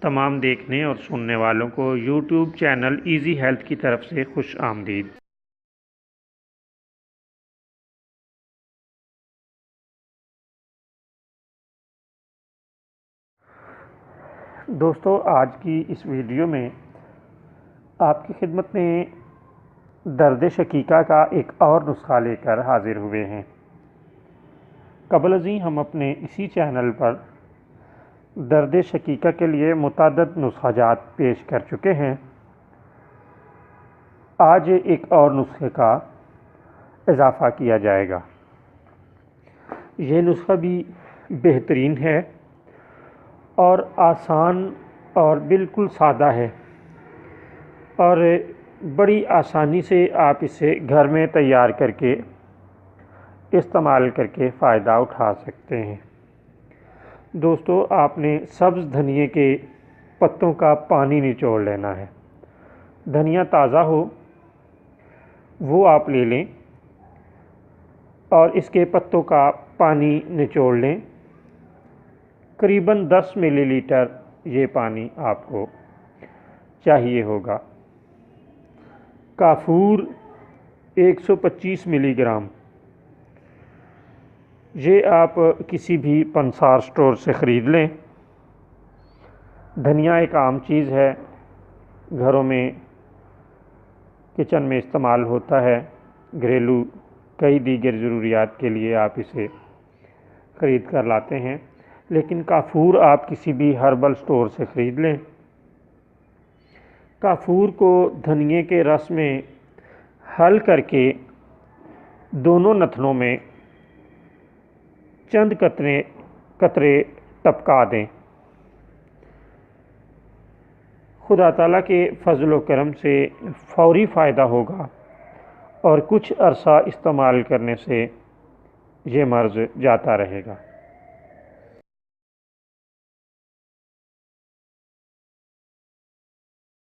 تمام دیکھنے اور سننے والوں کو یوٹیوب چینل ایزی ہیلتھ کی طرف سے خوش آمدید۔ دوستو، آج کی اس ویڈیو میں آپ کی خدمت میں درد شقیقہ کا ایک اور نسخہ لے کر حاضر ہوئے ہیں۔ قبل ازیں ہم اپنے اسی چینل پر درد شقیقہ کے لیے متعدد نسخہ جات پیش کر چکے ہیں۔ آج ایک اور نسخے کا اضافہ کیا جائے گا۔ یہ نسخہ بھی بہترین ہے اور آسان اور بالکل سادہ ہے، اور بڑی آسانی سے آپ اسے گھر میں تیار کر کے استعمال کر کے فائدہ اٹھا سکتے ہیں۔ دوستو، آپ نے سبز دھنیے کے پتوں کا پانی نچوڑ لینا ہے۔ دھنیا تازہ ہو وہ آپ لے لیں اور اس کے پتوں کا پانی نچوڑ لیں۔ قریباً 10 ملی لیٹر یہ پانی آپ کو چاہیے ہوگا۔ کافور 125 ملی گرام، یہ آپ کسی بھی پنسار سٹور سے خرید لیں۔ دھنیا ایک عام چیز ہے، گھروں میں کچن میں استعمال ہوتا ہے، گھریلو کئی دیگر ضروریات کے لیے آپ اسے خرید کر لاتے ہیں، لیکن کافور آپ کسی بھی ہربل سٹور سے خرید لیں۔ کافور کو دھنیے کے رس میں حل کر کے دونوں نتنوں میں چند قطرے ٹپکا دیں۔ خدا تعالیٰ کے فضل و کرم سے فوری فائدہ ہوگا اور کچھ عرصہ استعمال کرنے سے یہ مرض جاتا رہے گا۔